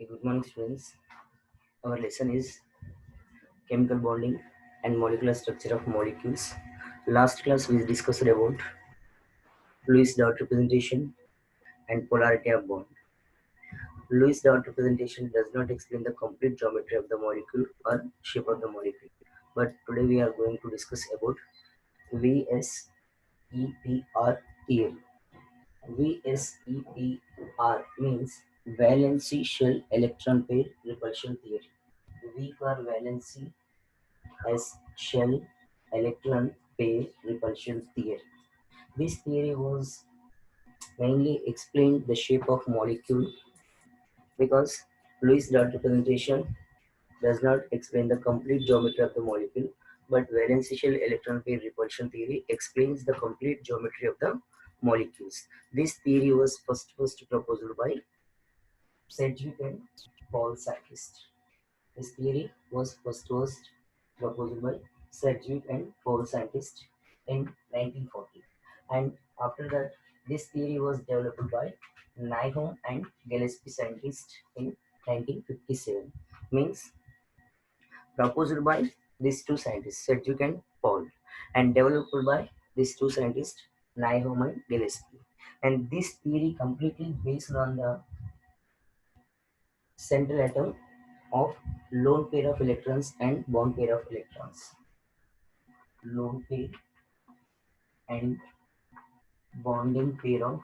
Okay, good morning, students. Our lesson is chemical bonding and molecular structure of molecules. Last class we discussed about Lewis dot representation and polarity of bond. Lewis dot representation does not explain the complete geometry of the molecule or shape of the molecule. But today we are going to discuss about VSEPR theory. VSEPR means valency shell electron pair repulsion theory. V for valency as shell electron pair repulsion theory. This theory was mainly explained the shape of molecule because Lewis dot representation does not explain the complete geometry of the molecule, but valence shell electron pair repulsion theory explains the complete geometry of the molecules. This theory was first proposed by Sedgwick and Paul Sakist. This theory was first proposed by Sedgwick and Paul Sakist in 1940, and after that, this theory was developed by Nyholm and Gillespie scientists in 1957. Means proposed by these two scientists, Sedgwick and Paul, and developed by these two scientists, Nyholm and Gillespie. And this theory completely based on the central atom of lone pair of electrons and bond pair of electrons. Lone pair and bonding pair of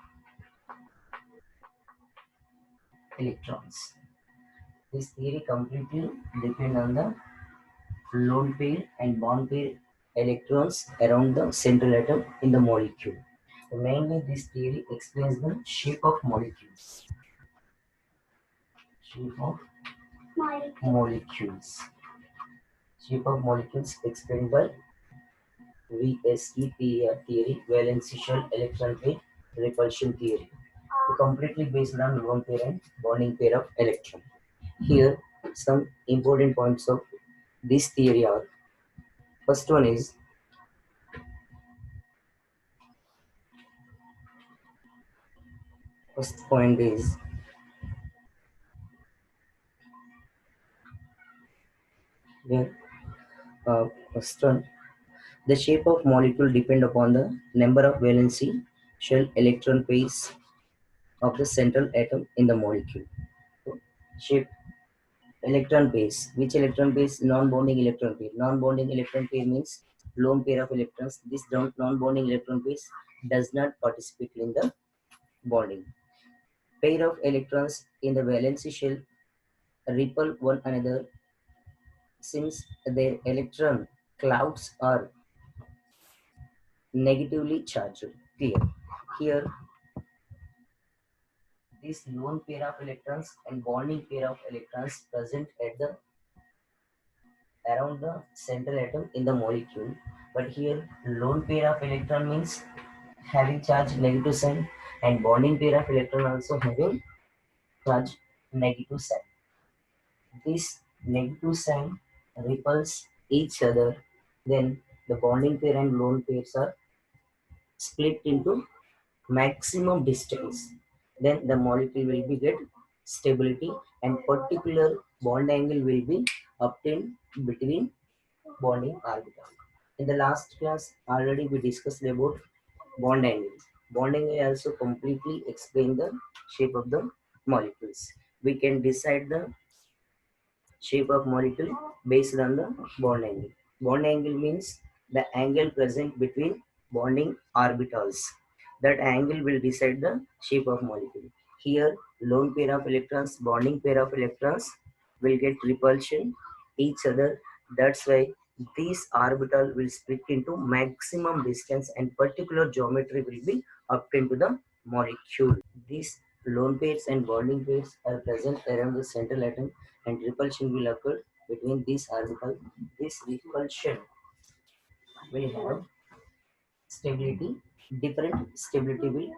electrons. This theory completely depends on the lone pair and bond pair electrons around the central atom in the molecule. Mainly, this theory explains the shape of molecules. Shape of molecules. Shape of molecules explained by VSEPR theory, valence shell electron pair repulsion theory, completely based on lone pair and bonding pair of electron. Here, some important points of this theory are: first one is first point is here. First one, the shape of molecule depend upon the number of valency shell electron pairs of the central atom in the molecule. So, shape electron pairs. Which electron pairs? Non-bonding electron pair. Non-bonding electron pair means lone pair of electrons. This non-bonding electron pairs does not participate in the bonding. Pair of electrons in the valency shell repel one another since their electron clouds are negatively charged. Clear. Here, this lone pair of electrons and bonding pair of electrons present at the around the central atom in the molecule. But here, lone pair of electron means having charge negative sign, and bonding pair of electron also having charge negative sign. This negative sign repels each other. Then the bonding pair and lone pairs are split into maximum distance. Then the molecule will be get stability, and particular bond angle will be obtained between bonding orbital. In the last class already we discussed about bond angle. Bond angle also completely explain the shape of the molecules. We can decide the shape of molecule based on the bond angle. Bond angle means the angle present between bonding orbitals. That angle will decide the shape of molecule. Here, lone pair of electrons, bonding pair of electrons will get repulsion each other. That's why this orbital will split into maximum distance, and particular geometry will be obtained to the molecule. These lone pairs and bonding pairs are present around the central atom, and repulsion will occur between these orbitals. This repulsion will have stability. Different stability will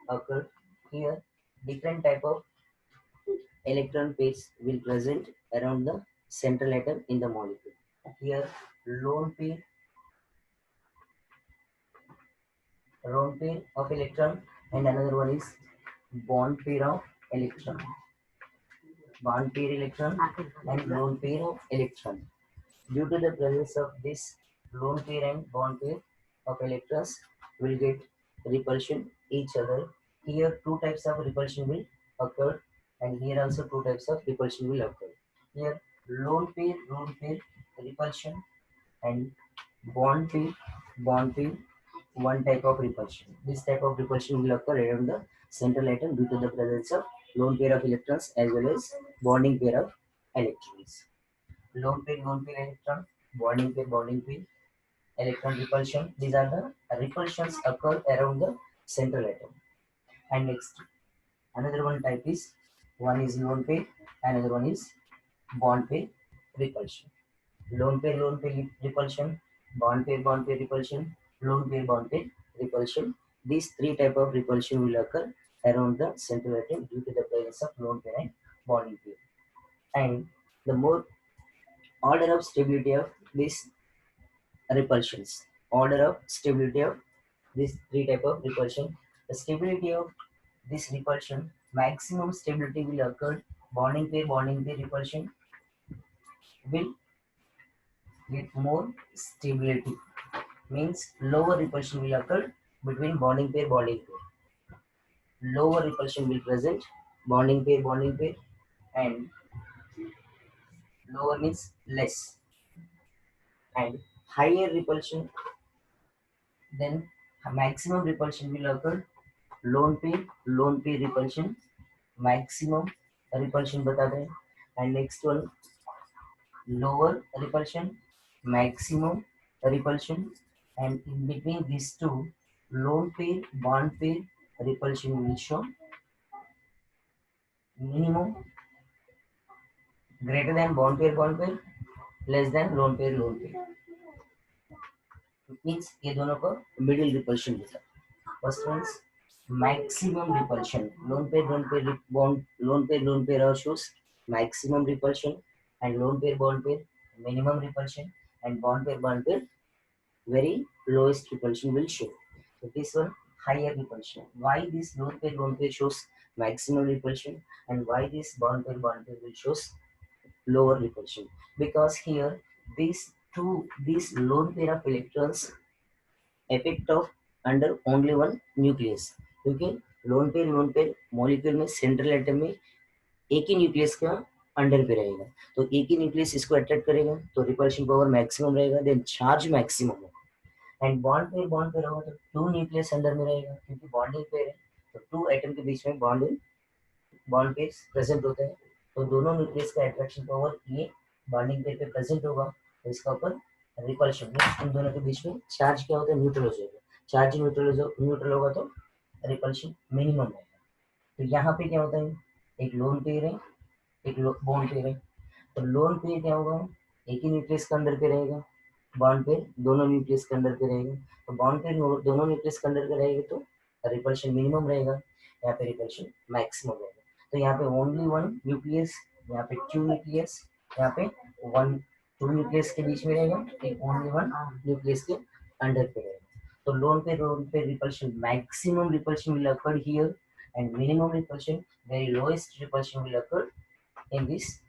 occur here. Different type of electron pairs will present around the central atom in the molecule. Here, lone pair, lone pair of electron, and another one is bond pair of electron. bond pair electron and lone pair of electron. Due to the presence of this lone pair and bond pair of electrons will get repulsion each other. Here two types of repulsion will occur and here also two types of repulsion will occur. Here lone pair repulsion and bond pair one type of repulsion. This type of repulsion will occur around the central atom due to the presence of lone pair of electrons as well as bonding pair of electrons. Lone pair electron, bonding pair, electron repulsion. These are the repulsions occur around the central atom. And next, another one type is one is lone pair, another one is bond pair repulsion. Lone pair repulsion, bond pair repulsion, bond pair repulsion. These three type of repulsion will occur around the central atom due to the presence of lone pair and bonding pair. And the more order of stability of these repulsions, order of stability of these three type of repulsion. The stability of this repulsion, maximum stability will occur. Bonding pair repulsion will get more stability. Means lower repulsion will occur between bonding pair. Lower repulsion will present bonding pair, and lower means less, and higher repulsion, then maximum repulsion will occur lone pair repulsion, maximum repulsion बता दें, and next one lower repulsion, maximum repulsion, and in between these two lone pair bond pair repulsion will show minimum, greater than bond pair less than lone pair means ये दोनों को middle repulsion होता है. First one maximum repulsion, lone pair shows maximum repulsion, and lone pair bond pair minimum repulsion, and bond pair very lowest repulsion will show. So this one higher repulsion. Why this lone pair shows maximum repulsion and why this bond pair will shows lower repulsion? Because here these lone pair of electrons effect of under only one nucleus, क्योंकि lone pair molecule में central atom में एक ही nucleus का under पे रहेगा, तो एक ही nucleus इसको अट्रैक्ट करेगा तो रिपल्शन पावर मैक्सिमम रहेगा, देन चार्ज मैक्सिमम होगा. एंड बॉन्ड पेयर होगा तो टू न्यूक्लियस अंदर में रहेगा क्योंकि बॉन्डिंग पेयर है, तो टू एटम के बीच में बॉन्ड पेयर प्रेजेंट होते हैं, तो दोनों न्यूक्लियस का अट्रैक्शन पावर ये बॉन्डिंग पेयर पे प्रेजेंट होगा, तो इसका ऊपर रिपल्शन इन दोनों के बीच में चार्ज क्या होता है न्यूट्रल हो जाएगा. चार्ज न्यूट्रल होगा तो रिपल्शन मिनिमम रहेगा. तो यहाँ पे क्या होता है एक लोन पेयर है एक बॉन्ड पेयर है, तो लोन पेयर क्या होगा एक ही न्यूक्लियस के अंदर पे रहेगा, बॉन्ड पेयर दोनों न्यूक्लियस के अंदर पे रहेगा, तो बॉन्ड पेयर दोनों न्यूक्लियस के अंदर पे रहेगा तो रिपल्शन मिनिमम रहेगा, यहाँ पे रिपल्शन मैक्सिमम रहेगा. तो यहाँ पे ओनली वन न्यूक्लियस, यहाँ पे टू न्यूक्लियस, यहाँ पे वन टू न्यूक्लियस के बीच में रहेगा, ओनली वन न्यूक्लियस के अंडर पे रहेगा. तो लोन पे repulsion maximum repulsion will occur here and minimum repulsion very lowest repulsion will occur in this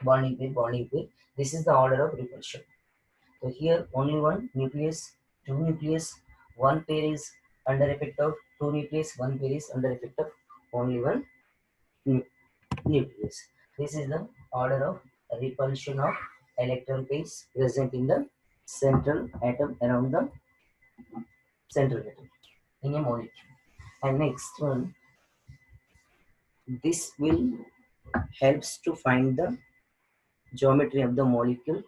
bonding pair. This is the order of repulsion. So here only one nucleus, two nucleus, one pair is under effect of two nucleus, one pair is under effect of only one nucleus. This is the order of repulsion of electron pairs present in the central atom around the central atom in a molecule. And next one, this will helps to find the geometry of the molecule.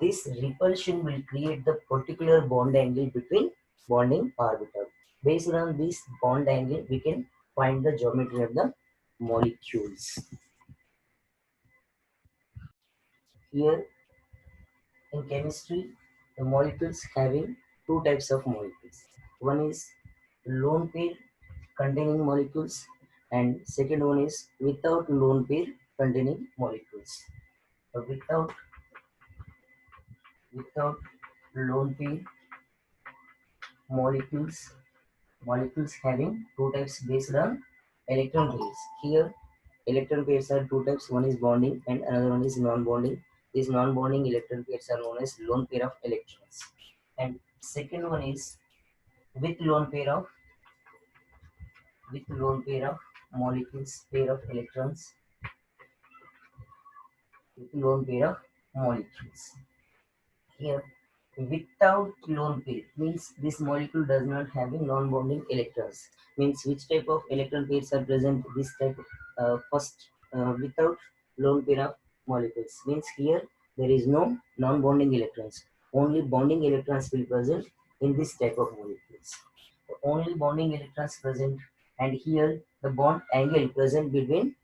This repulsion will create the particular bond angle between bonding orbital. Based on this bond angle, we can find the geometry of the molecules. Here in chemistry, the molecules having two types of molecules. One is lone pair containing molecules, and second one is without lone pair containing molecules. So without lone pair molecules having two types based on electron pairs. Here electron pairs are two types. One is bonding and another one is non-bonding. These non-bonding electron pairs are known as lone pair of electrons. And second one is with lone pair of molecules, pair of electrons with lone pair of molecules. Here, without lone pair means this molecule does not have a non-bonding electrons. Means which type of electron pairs are present? This type. First, without lone pair of molecules means here there is no non-bonding electrons. Only bonding electrons will present in this type of molecules. Only bonding electrons present, and here the bond angle present between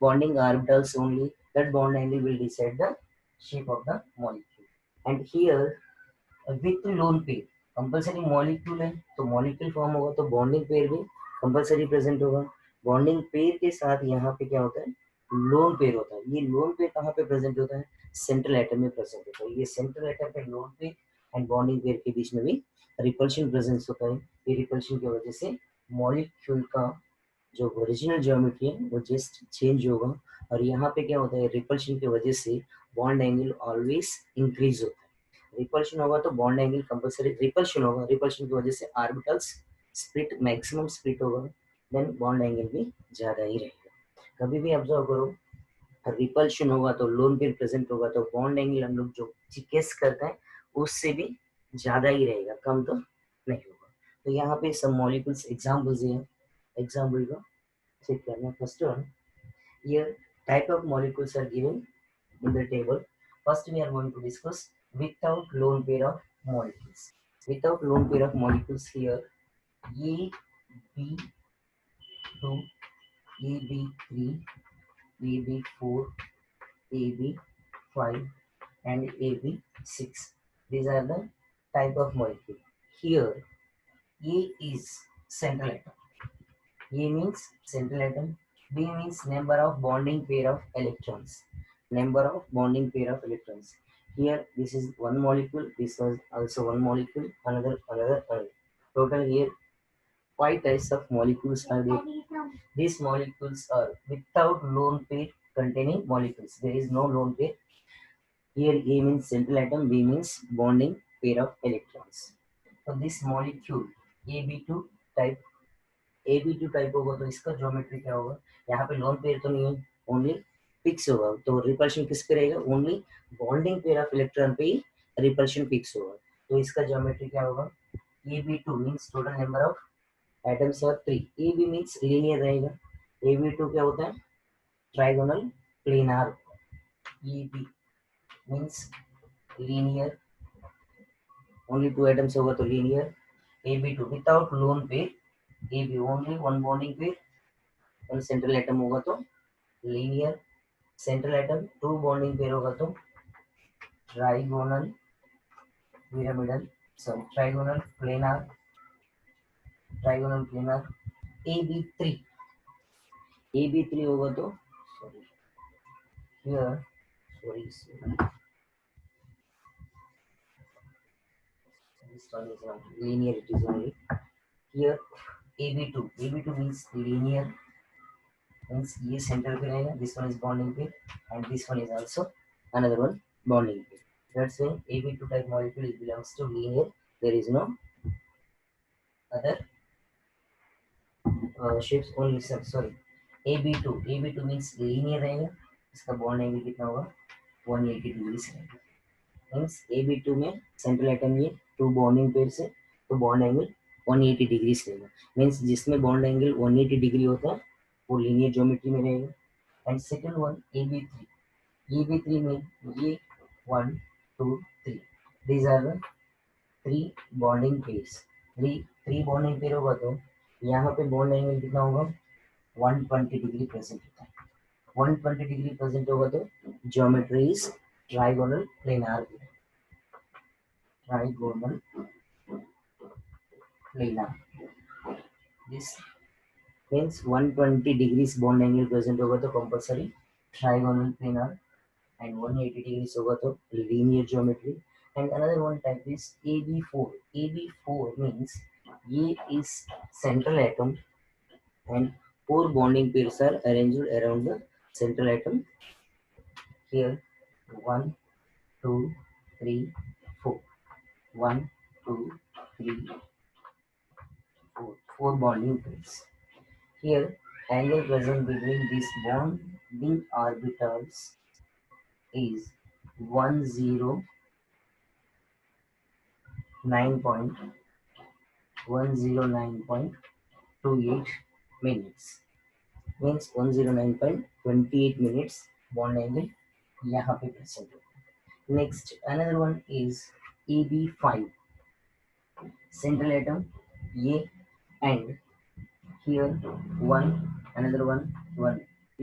bonding orbitals only. That bond angle will decide the shape of the molecule. And here with lone pair compulsory molecule है तो molecule form होगा तो bonding pair भी compulsory present होगा. Bonding pair के साथ यहाँ पे क्या होता है? लोन पेयर होता है. ये लोन पेयर कहाँ पे प्रेजेंट होता है? सेंट्रल एटम में प्रेजेंट होता है. ये सेंट्रल एटम पे lone pair and bonding pair के बीच में भी रिपल्शन प्रेजेंस होता है. ये रिपल्शन की वजह से मॉलिक्यूल का जो ओरिजिनल ज्योमेट्री है वो जस्ट चेंज होगा. और यहाँ पे क्या होता है? रिपल्शन की वजह से बॉन्ड एंगल ऑलवेज इंक्रीज होता है. रिपल्शन होगा तो बॉन्ड एंगल कंपलसरी रिपल्शन होगा. रिपल्शन की वजह से ऑर्बिटल्स स्प्लिट मैक्सिमम स्प्लिट होगा. देन बॉन्ड एंगल भी ज्यादा ही रहेगा. कभी भी ऑब्जर्व करो रिपल्शन होगा तो लोन पेयर प्रेजेंट होगा तो बॉन्ड एंगल हम लोग जो गेस करते हैं उससे भी ज्यादा ही रहेगा, कम तो नहीं होगा. तो यहाँ पे सब मॉलिक्यूल्स एग्जाम्पल्स हैं. एग्जाम्पल को चेक करना. First one, here type of molecules are given in the table. First we are going to discuss without lone pair of molecules. Without lone pair of molecules, here AB2, AB3, AB4, AB5 and AB6. These are the type of molecule. Here A is central atom. A means central atom. B means number of bonding pair of electrons. Number of bonding pair of electrons. Here this is one molecule. This was also one molecule. Another. Total here 5 types of molecules are there. These molecules are without lone pair containing molecules. There is no lone pair. Here A means central atom. B means bonding pair of electrons. So this molecule AB2 type AB2 type होगा तो इसका geometry क्या होगा? यहाँ पे lone pair तो नहीं है, ओनली फिक्स होगा. तो रिपल्शन किस पे रहेगा? Only bonding pair of electron पे ही रिपल्शन फिक्स होगा. तो इसका ज्योमेट्री क्या होगा? AB2 means total number of atoms are 3. AB means linear रहेगा. AB2 क्या होता है? Trigonal planar. EB means linear, only 2 atoms होगा तो linear. AB2 without lone pair. AB only one bonding pair. One central atom होगा तो linear. Central atom 2 bonding pair होगा तो trigonal pyramidal, sorry trigonal planar. AB3 AB3 होगा तो sorry here sorry this one is not linear, it is only here. AB2 means linear, means ये centre पे रहेगा. This one is bonding pair and this one is also another one bonding pair. That's why AB2 type molecule belongs to linear. There is no other shapes only. Sorry, AB2 means linear रहेगा. इसका bond angle कितना होगा? 180 degree से रहेगा. Means AB2 में central atom ये 2 bonding pair से तो बॉन्ड एंगल 180 डिग्री से रहेगा. मीन्स जिसमें बॉन्ड एंगल 180 डिग्री होता है वो लीनियर ज्योमेट्री में रहेगा. एंड सेकंड वन AB3 में ये 1 2 3 these are the 3 bonding pairs. 3 bonding pair होगा तो यहाँ पे बॉन्ड एंगल कितना होगा? 120 डिग्री प्रेजेंट होता है. 120 डिग्री प्रेजेंट होगा तो geometry is trigonal planar. This means 120 degrees bond angle present होगा तो compulsory trigonal planar and 180 degrees होगा तो linear geometry. And another one type is AB4. AB4 means ये is central atom and 4 bonding pairs are arranged around the central atom. Here 1, 2, 3, 4. 1, 2, 3, 4. 4 bonding pairs. Here angle present between these bonding orbitals is 109.28 minutes. Means 109.28 minutes bond angle यहाँ पे present है. Next another one is AB5 central atom ये and here one another one P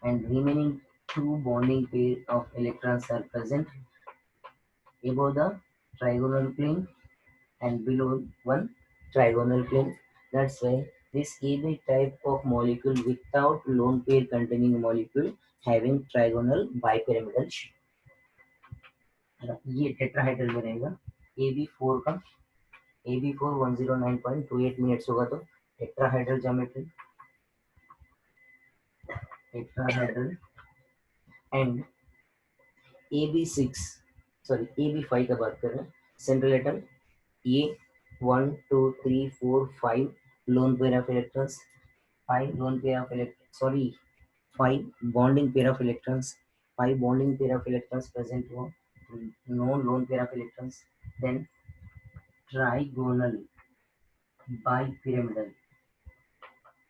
and remaining two bonding pair of electrons are present above the trigonal plane and below one trigonal plane. That's why this AB type of molecule without lone pair containing molecule having trigonal bipyramidal shape. ये tetrahedral में रहेगा. AB4 का AB4 109.28 minutes होगा तो tetrahedral geometry tetrahedral and AB6 sorry AB5 का बात कर रहे हैं. सेंट्रल एटम ये 1 2 3 4 5 lone pair of electrons 5 lone pair of electrons sorry 5 bonding pair of electrons 5 bonding pair of electrons present हो no lone pair of electrons then trigonal bipyramidal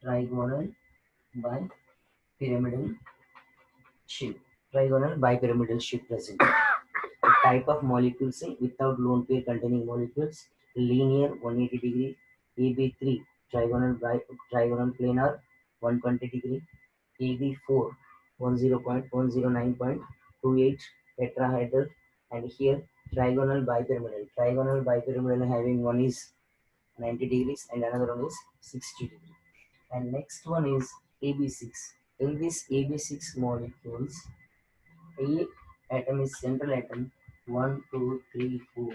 trigonal bipyramidal shape trigonal bipyramidal shape present. The type of molecules without lone pair containing molecules linear 180 degree AB3 trigonal planar 120 degree AB4 10.109.28 tetrahedral and here trigonal bipyramidal having one is 90 degrees and another one is 60 degree. And next one is AB6. In this AB6 molecules A atom is central atom 1 2 3 4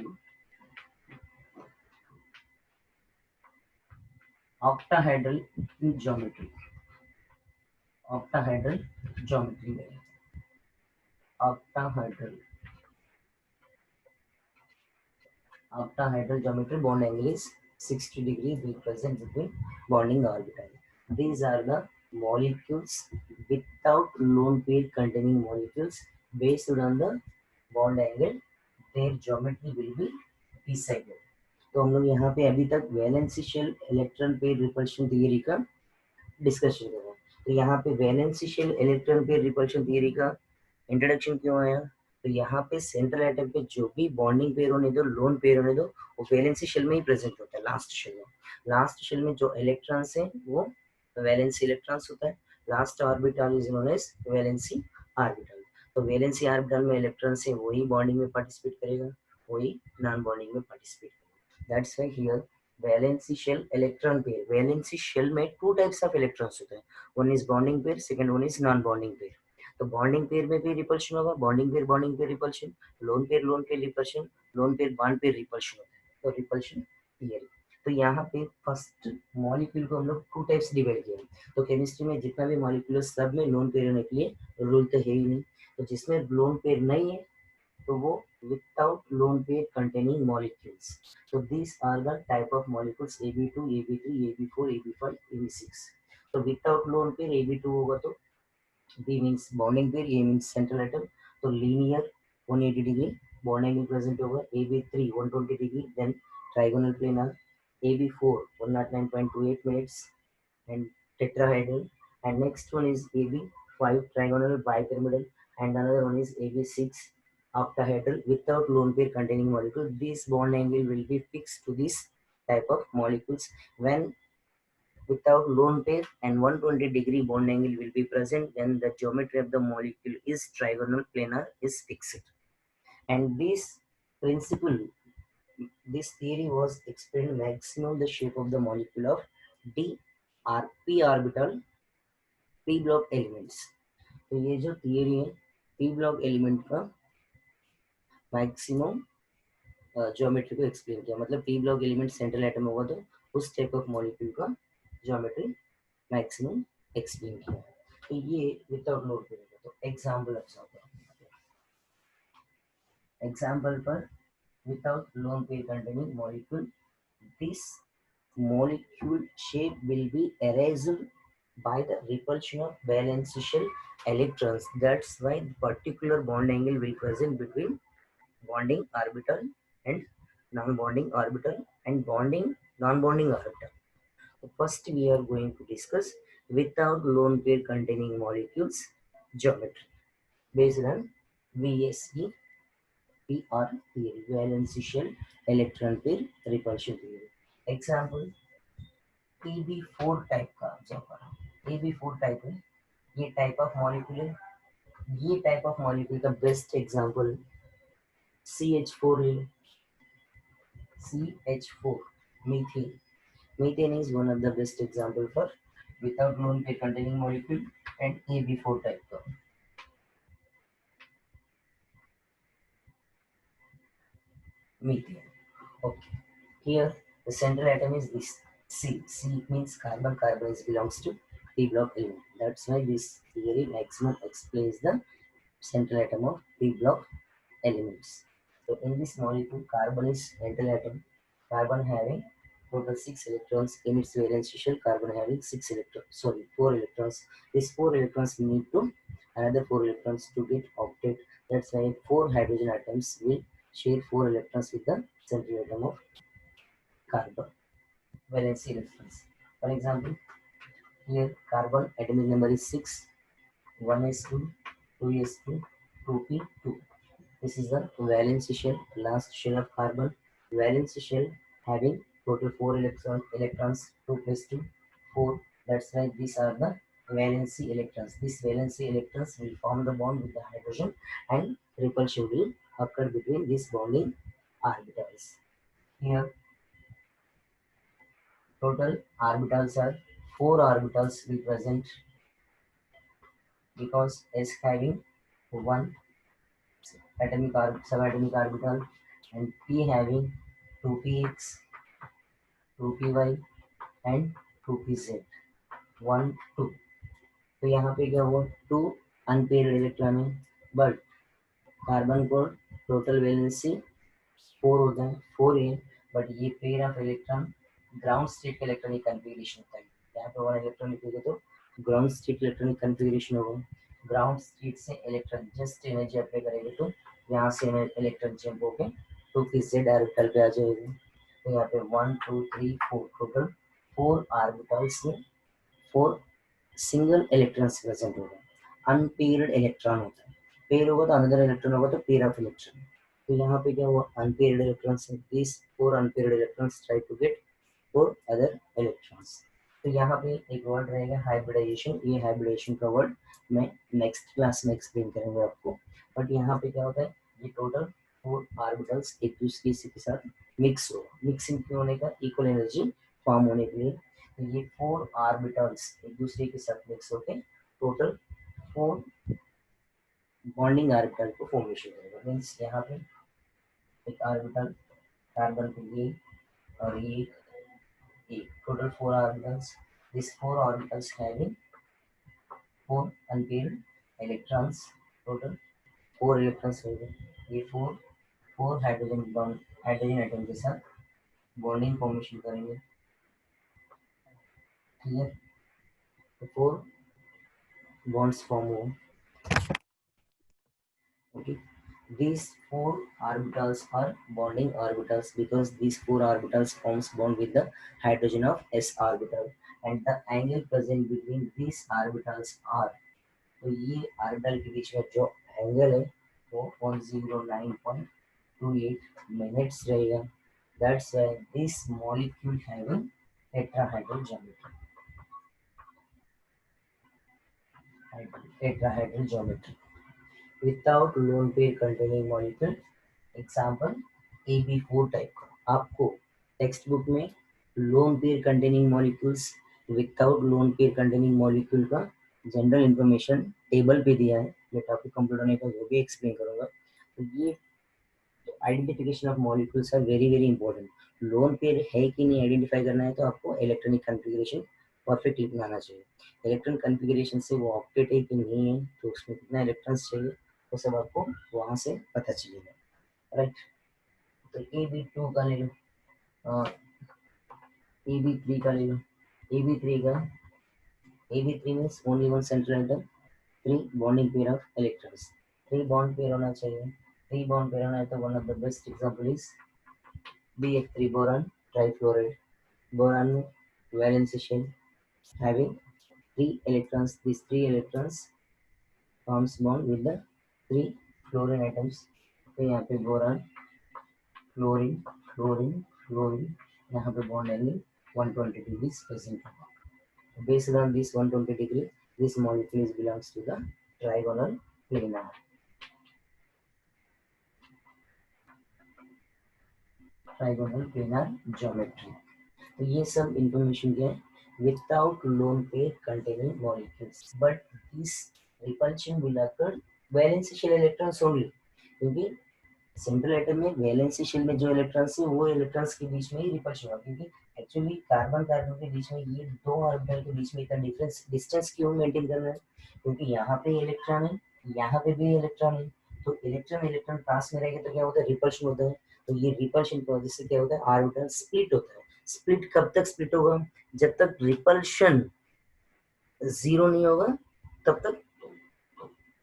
octahedral geometry octahedral geometry में octahedral geometry bond angle is 60 degree will present between bonding orbital. These are the molecules without lone pair containing molecules based on the bond angle their geometry will be decided. तो हम लोग यहाँ पे अभी तक valency shell electron pair repulsion theory का discussion कर रहे हैं. तो यहाँ पे valency shell electron pair repulsion theory का इंट्रोडक्शन क्यों आया. तो यहाँ पे सेंट्रल एटम पे जो भी बॉन्डिंग पेयर होने दो लोन पेयर होने दो वो वैलेंसी शेल में ही प्रेजेंट होता है. लास्ट शेल में जो इलेक्ट्रॉन्स है वो वैलेंसी इलेक्ट्रॉन्स होता है. Last orbital is known as valency orbital. तो वैलेंसी ऑर्बिटल में इलेक्ट्रॉन्स है वही बॉन्डिंग में पार्टिसिपेट करेगा वही नॉन बॉन्डिंग में पार्टिसिपेट करेगा. That's why here valency shell electron pair valency shell में टू टाइप्स ऑफ इलेक्ट्रॉन्स होते हैं. One is bonding pair second one is non bonding pair. तो बॉन्डिंग पेयर में भी रिपल्शन होगा. Bonding pair repulsion lone pair repulsion lone pair bond pair repulsion होता है. तो रिपल्शन थियरी. तो यहाँ पे फर्स्ट मॉलिक्यूल को हम लोग टू टाइप्स डिवाइड किया. तो केमिस्ट्री में जितना भी मॉलिक्यूल सब में लोन पेयर होने के लिए रूल तो है ही नहीं. तो जिसमें लोन पेयर नहीं है तो वो without lone pair containing molecules. So these are the type of molecules AB2, AB3, AB4, AB5, AB6. So without lone pair AB2 होगा तो B means bonding pair, A means central atom. तो linear 180 degree bond angle present होगा. AB3 120 degree then trigonal planar. AB4 109.28 minutes and tetrahedral. And next one is AB5 trigonal bipyramidal and another one is AB6 octahedral without lone pair containing molecule. This bond angle will be fixed to this type of molecules. When without lone pair and 120 degree bond angle will be present, then the geometry of the molecule is trigonal planar is fixed. And this principle, this theory was explained maximum the shape of the molecule of d or p orbital p block elements. तो ये जो theory है p block element का maximum geometry को explain किया. मतलब p block element central atom होगा तो उस टाइप ऑफ मॉलिक्यूल का ज्योमेट्री मैक्सिमम एक्सप्लेन किया है। तो ये विदाउट लोन पेयर का, तो एग्जाम्पल अच्छा होता है। एग्जाम्पल पर without lone pair containing molecule, this molecule shape will be erased by the repulsion of valence shell electrons. That's why the particular bond angle will present between bonding orbital and non-bonding orbital and bonding non-bonding orbital. So first we are going to discuss without lone pair containing molecules geometry based on VSE PR theory, valence shell electron pair repulsion theory. Example EB4 type का observe करो। EB4 type है, ये type of molecule है। ये type of molecule का best example CH4 है। CH4 methane. Methane is one of the best example for without lone pair containing molecule and AB4 type का methane. Okay, here the central atom is this C. C means carbon. Carbon is belongs to P block element. That's why this theory maximum explains the central atom of P block elements. So in this molecule, carbon is central atom. Carbon having total 6 electrons in its valence shell. Carbon having 6 electrons. Sorry, 4 electrons. These 4 electrons need to another 4 electrons to get octet. That's why 4 hydrogen atoms will share 4 electrons with the central atom of carbon. Valence electrons. For example, here carbon atomic number is 6. 1s2, 2s2, 2p2. This is the valence shell, last shell of carbon. Valence shell having total 4 electrons, 2 plus 2, 4. That's why these are the valency electrons. These valency electrons will form the bond with the hydrogen and repulsion will occur between these bonding orbitals. Here, total orbitals are 4 orbitals we present because S having 1 subatomic orbital and P having 2px, 2py and 2pz, 1 2. तो यहाँ पे क्या हुआ 2 unpaired electron है, but carbon को total valency 4 होता है, 4 है, बट ये pair of electron ground state का इलेक्ट्रॉनिक कन्फिगरेशन होता है। यहाँ पे 1 इलेक्ट्रॉन लिखोगे तो ग्राउंड स्टेट इलेक्ट्रॉनिक कन्फिगरेशन होगा। ग्राउंड स्टेट से इलेक्ट्रॉन जस्ट एनर्जी अप्लाई करेंगे तो यहाँ से इलेक्ट्रॉन जंप होकर टू की जेड ऑर्बिटल पे आ जाएगा। तो यहाँ पे 1 2 3 4 टोटल 4 ऑर्बिटल्स में 4 सिंगल इलेक्ट्रॉन्स प्रेजेंट होगा। अनपेयर्ड इलेक्ट्रॉन होता है, पेयर होगा तो अनदर इलेक्ट्रॉन होगा तो पेयर ऑफ इलेक्ट्रॉन। तो यहाँ पे क्या हुआ unpaired electrons, this 4 unpaired electrons try to get 4 other electrons. तो यहाँ पे एक वर्ड रहेगा हाइब्रिडाइजेशन। ये हाइब्रिडाइजेशन का वर्ड मैं नेक्स्ट क्लास में एक्सप्लेन करेंगे आपको। बट यहाँ पे क्या होता है, ये टोटल 4 ऑर्बिटल्स एक दूसरे के साथ मिक्स होगा। मिक्सिंग क्यों होने का, इक्वल एनर्जी फॉर्म होने के लिए। तो ये 4 ऑर्बिटल्स एक दूसरे के साथ मिक्स होकर टोटल 4 बॉन्डिंग ऑर्बिटल को फॉर्मेशन करेगा। मीन्स यहाँ पे एक ऑर्बिटल कार्बन के लिए और ये total 4 orbitals. These 4 orbitals having 4 unpaired electrons. Total 4 electrons होंगे। ये 4 हाइड्रोजन बॉन्ड हाइड्रोजन एटम के साथ बॉन्डिंग फॉर्मेशन करेंगे। क्लियर, तो 4 बॉन्ड्स फॉर्म हुए। Okay, these 4 orbitals are bonding orbitals because these 4 orbitals forms bond with the hydrogen of s orbital and the angle present between these orbitals are, तो ये orbital के बीच में जो angle है वो 109.28 मिनट्स रहेगा। That's why this molecule having tetrahedral geometry. Tetrahedral geometry without lone pair containing molecule. Example AB4 type का। आपको टेक्स्ट बुक में loan pair containing molecules without lone pair containing molecule का जनरल इंफॉर्मेशन टेबल पे दिया है, but आपको complete होने का वो भी एक्सप्लेन करूंगा। तो ये identification of molecules are very very important. Lone pair है कि नहीं आइडेंटिफाई करना है तो आपको इलेक्ट्रॉनिक कॉन्फ़िगरेशन परफेक्टली बनाना चाहिए। इलेक्ट्रॉन कॉन्फ़िगरेशन से वो ऑक्टेट है कि नहीं है, तो उसमें कितना इलेक्ट्रॉन्स चाहिए, वो सब आपको वहाँ से पता चलेगा, राइट। तो AB2 का ले लो, AB3 का ले लो। AB3 का, AB3 means only one central atom, 3 bonding pair of electrons, 3 bond pair होना चाहिए। 3 बॉन्ड पेयर होना है तो one of the best example is BF3 boron trifluoride. Boron में valence shell having 3 electrons. These 3 electrons forms bond with the 3 fluorine atoms. तो यहाँ पे boron, chlorine, chlorine, chlorine, यहाँ पे बॉन्ड एंगल 120 degrees present होगा। Based on this 120 degree, this molecule belongs to the trigonal planar, trigonal planar geometry। तो ये सब information क्या है, without lone pair containing molecules, but this repulsion will occur valence shell electrons only, क्योंकि central atom में valence shell में जो electrons है वो इलेक्ट्रॉन्स के बीच में ही रिपल्शन होगा, क्योंकि एक्चुअली कार्बन कार्बन के बीच में ये दो ऑर्बिटल के बीच में इतना डिफरेंस डिस्टेंस क्यों मेंटेन करना है, क्योंकि यहाँ पे इलेक्ट्रॉन है, यहाँ पे भी इलेक्ट्रॉन है, तो इलेक्ट्रॉन इलेक्ट्रॉन पास में रहेगा तो क्या होता है, रिपल्शन होता है। तो ये रिपल्शन की वजह से क्या होता है, ऑर्बिटल स्प्लिट होता है। स्प्लिट कब तक स्प्लिट होगा, जब तक रिपल्शन जीरो नहीं होगा तब तक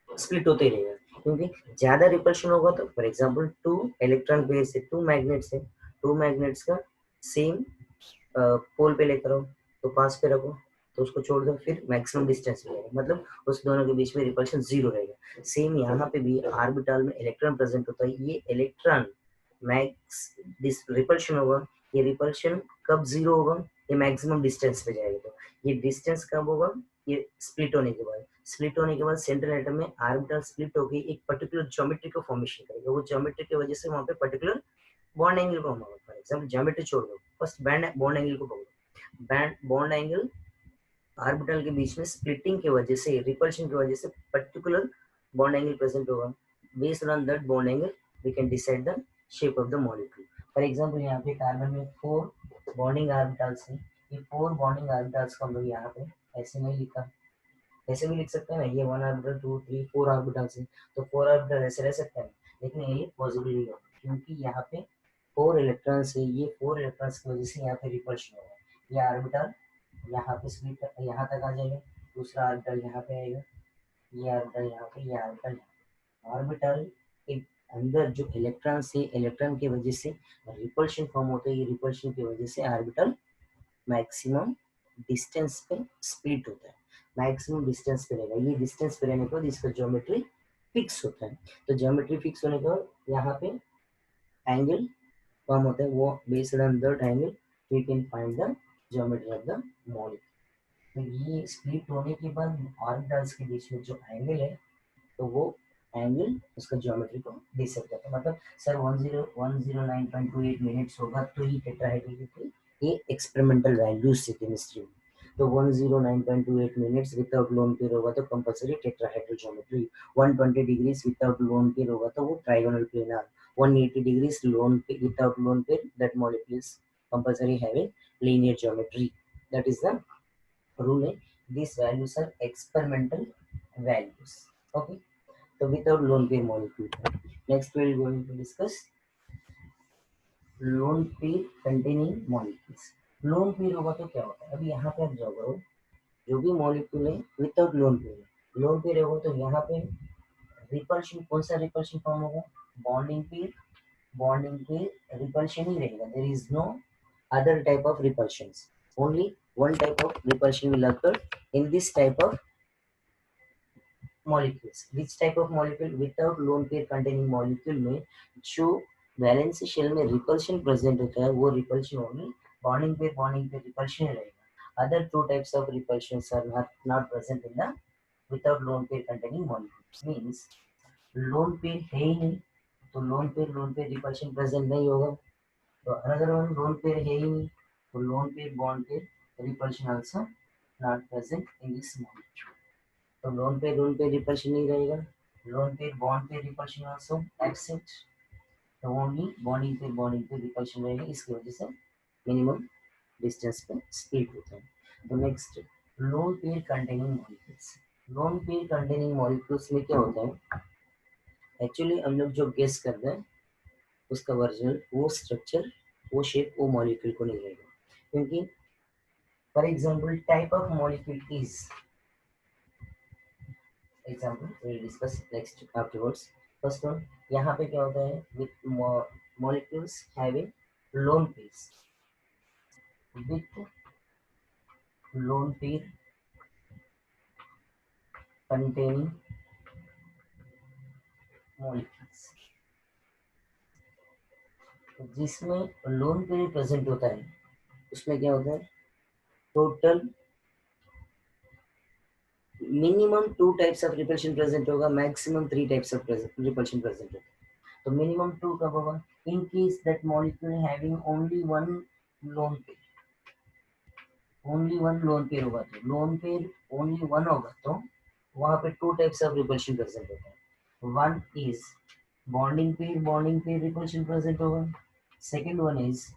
स्प्लिट होते ही रहेगा, क्योंकि ज्यादा रिपल्शन होगा तो फॉर एग्जांपल 2 इलेक्ट्रॉन पेयर से 2 मैग्नेट्स है, 2 मैग्नेट्स का सेम पोल पे लेकर आओ तो पास पे रखो, तो उसको छोड़ दो, फिर मैक्सिमम डिस्टेंस मिलेगा, मतलब उस दोनों के बीच में रिपल्शन जीरो रहेगा। सेम यहाँ पे भी ऑर्बिटल में इलेक्ट्रॉन प्रेजेंट होता है, ये इलेक्ट्रॉन मैक्स रिपल्शन होगा, ये रिपल्शन कब जीरो होगा, ये मैक्सिमम डिस्टेंस पे जाएगा, तो ये डिस्टेंस कब होगा, ये स्प्लिट होने के बाद। स्प्लिट होने के बाद सेंट्रल एटम में ऑर्बिटल स्प्लिट होकर एक पर्टिकुलर ज्योमेट्री का फॉर्मेशन करेगा, वो ज्योमेट्री की वजह से वहाँ पे पर्टिकुलर बॉन्ड एंगल फॉर्म होगा। फॉर एग्जांपल ज्योमेट्री छोड़ दो, फर्स्ट बैंड बॉन्ड एंगल को पकड़ो, बैंड बॉन्ड एंगल ऑर्बिटल के बीच में स्प्लिटिंग की वजह से, रिपल्शन की वजह से पर्टिकुलर बॉन्ड एंगल प्रेजेंट होगा। Based on that bond angle we can decide the shape of the molecule. For example यहाँ पे कार्बन में 4 बॉन्डिंग ऑर्बिटल्स हैं, ये 4 बॉन्डिंग ऑर्बिटल्स को हम लोग यहाँ पे ऐसे नहीं लिखा, ऐसे भी लिख सकते हैं ना, ये 1 ऑर्बिटल 2 3 4 ऑर्बिटल्स हैं, तो 4 ऑर्बिटल ऐसे रह सकते हैं, लेकिन ये पॉसिबल नहीं होगा, क्योंकि यहाँ पे 4 इलेक्ट्रॉन्स है, ये 4 इलेक्ट्रॉन्स की वजह से यहाँ पे रिपल्शन होगा। ये ऑर्बिटल यहाँ पे स्प्लिट यहाँ तक आ जाएगा, दूसरा ऑर्बिटल यहाँ पे आएगा, ये ऑर्बिटल यहाँ पे, ये ऑर्बिटल, ऑर्बिटल के अंदर जो इलेक्ट्रॉन्स है, इलेक्ट्रॉन की वजह से रिपल्शन फॉर्म होता है, ये रिपल्शन की वजह से ऑर्बिटल मैक्सिमम डिस्टेंस पे स्प्लिट होता है, मैक्सिमम डिस्टेंस पे रहेगा। ये डिस्टेंस पे रहने के बाद इसका ज्योमेट्री फिक्स होता है, तो ज्योमेट्री फिक्स होने के बाद यहाँ पे एंगल फॉर्म होता है, वो based on that angle we can find the geometry of the molecule. तो ये स्प्लिट होने के बाद ऑर्बिटल्स के बीच में जो एंगल है, तो वो एंगल उसका ज्योमेट्री को डिसाइड करता है। मतलब सर 109.28 मिनट्स होगा तो ही टेट्राहेड्रल, क्योंकि ये एक्सपेरिमेंटल वैल्यूज थी केमिस्ट्री में, तो 109.28 मिनट्स विदाउट लोन पेयर होगा तो compulsory tetrahedral geometry, 120 degrees without lone pair होगा तो वो trigonal planar, 180 degrees loan without lone pair, that molecule is compulsory having linear geometry. That is the rule. These values are experimental values. Okay. So without lone pair molecule. Next we are going to discuss lone pair containing molecules. Loan pair होगा तो क्या होता है, अभी यहाँ पे आप जाओ करो, जो भी मॉलिक्यूल है without lone pair, lone pair होगा तो यहाँ पे रिपल्शन, कौन सा रिपल्शन फॉर्म होगा, bonding pair, bonding pair repulsion ही रहेगा, there is no other type of repulsions, only one type of repulsion will occur in this type of molecules. Which type of molecule, without lone pair containing molecule में जो valency shell में repulsion present होता है वो repulsion only bonding pair repulsion रहेगा। Other two types of repulsions are not present in the without lone pair containing molecules, means loan pair है ही नहीं, तो लोन पेयर रिपल्शन प्रेजेंट नहीं होगा, तो अनदर वन लोन पेयर है ही नहीं, तो loan pair bond pair repulsion also not present in this molecule, तो लोन पे रिपल्शन नहीं रहेगा, लोन पे बॉन्ड पे रिपल्शन आल्सो एब्सेंट, तो ओनली बॉन्डिंग पे रिपल्शन रहेगा, इसकी वजह से मिनिमम डिस्टेंस पे स्प्लिट होता है। तो next loan pair containing molecules. Loan pair containing molecules में क्या होता है, एक्चुअली हम लोग जो गेस करते हैं उसका वर्जन, वो स्ट्रक्चर, वो शेप, वो मॉलिक्यूल को नहीं रहेगा, क्योंकि for example type of molecule is example we will discuss next afterwards. First one, यहाँ पे क्या होता है, with molecules having lone pairs, with lone pair containing molecules, जिसमें लोन पेयर प्रेजेंट होता है उसमें क्या होता है, total minimum 2 types of repulsion present होगा, maximum 3 types of repulsion present होगा। तो मिनिमम 2 कब होगा, in case that molecule having only one lone pair, only one loan pair होगा, तो लोन पेयर ओनली वन होगा तो वहां पे 2 टाइप्स ऑफ रिपल्शन प्रेजेंट होता है। One is bonding pair repulsion present होगा, second one is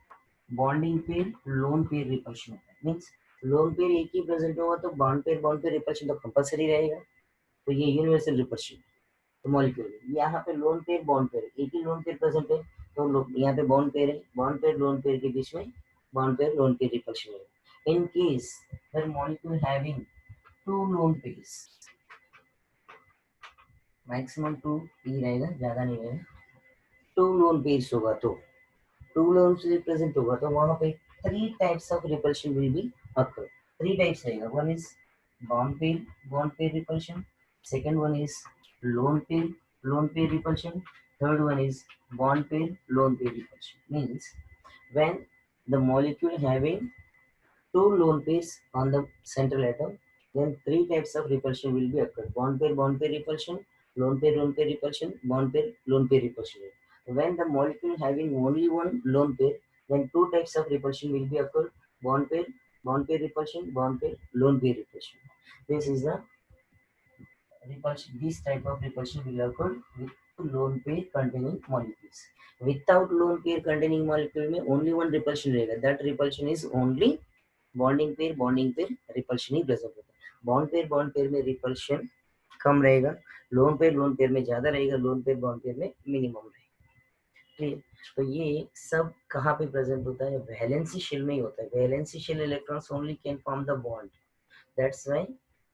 bonding pair lone pair repulsion होता है। मीन्स लोन पेयर एक ही प्रेजेंट होगा तो बॉन्ड पेयर रिपल्शन तो कंपलसरी रहेगा, तो ये यूनिवर्सल रिपल्शन। तो मॉलिक्यूल यहाँ पे लोन पेयर बॉन्ड पेयर, एक ही लोन पेयर प्रेजेंट है तो यहाँ पे बॉन्ड पेयर है, बॉन्ड पेयर लोन पेयर के बीच में bond pair lone pair repulsion है। In case that molecule having 2 lone pairs, maximum 2 ही रहेगा, ज्यादा नहीं रहेगा, 2 लोन पेयर्स होगा तो 2 लोन पेयर प्रेजेंट होगा तो वहां पे 3 types of repulsion will be occur. 3 types रहेगा, one is bond pair repulsion, second one is lone pair repulsion, third one is bond pair lone pair repulsion. Means when the molecule having 2 lone pairs on the central atom, then 3 types of repulsion will be occurred: bond pair repulsion, lone pair repulsion, bond pair lone pair repulsion. When the molecule having only one lone pair, then 2 types of repulsion will be occurred: bond pair repulsion, bond pair lone pair repulsion. This is the repulsion. This type of repulsion will occur with lone pair containing molecules. Without lone pair containing molecule में only one repulsion रहेगा, that repulsion is only bonding pair repulsion he present होता है। bond pair में repulsion कम रहेगा, lone pair में ज्यादा रहेगा, loan pair bond pair में मिनिमम रहेगा। ठीक, तो ये सब कहाँ पे प्रेजेंट होता है, वैलेंसी शेल में ही होता है। Valency shell electrons only can form the bond, that's why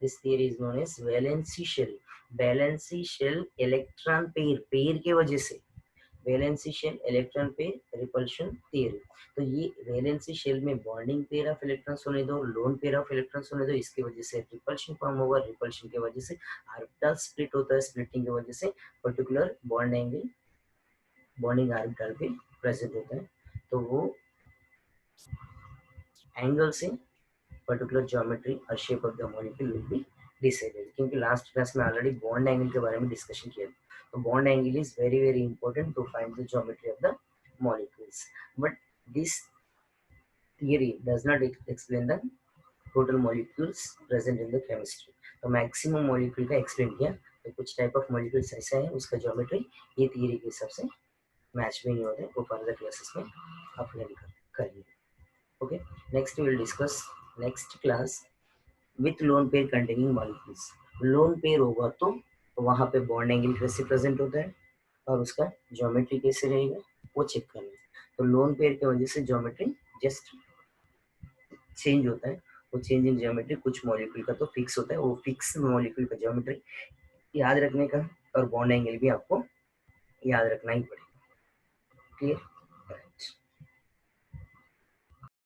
this theory is known as valency shell. Valency shell electron pair के वजह से, valency shell electron pair repulsion theory. तो ये वैलेंसी शेल में बॉन्डिंग पेयर ऑफ इलेक्ट्रॉन्स होने दो, lone pair of electrons होने दो, इसकी वजह से रिपल्शन फॉर्म होगा, रिपल्शन की वजह से ऑर्बिटल स्प्लिट होता है, स्प्लिटिंग की वजह से particular bond angle bonding orbital पे प्रेजेंट होता है। तो वो एंगल से पर्टिकुलर ज्योमेट्री और shape of the molecule will be decided. क्योंकि लास्ट क्लास में ऑलरेडी बॉन्ड एंगल के बारे में डिस्कशन किया, तो bond angle is very very important to find the geometry of the molecules, but this theory does not explain the total molecules present in the chemistry। तो maximum molecule का explain किया, तो कुछ टाइप ऑफ मॉलिक्यूल्स ऐसा है उसका geometry ये theory के हिसाब से मैच भी नहीं होते, वो फर्दर क्लासेस में आप लर्न करिए। Okay, next will discuss next class with lone pair containing molecules. Loan pair होगा तो वहां पे बॉन्ड एंगल कैसे प्रेजेंट होता है और उसका ज्योमेट्री कैसे रहेगा वो चेक करना है। तो लोन पेयर की वजह से ज्योमेट्री जस्ट चेंज होता है, वो चेंज इन ज्योमेट्री कुछ मॉलिक्यूल का तो फिक्स होता है, वो फिक्स मॉलिक्यूल का ज्योमेट्री याद रखने का और बॉन्ड एंगल भी आपको याद रखना ही पड़ेगा। क्लियर?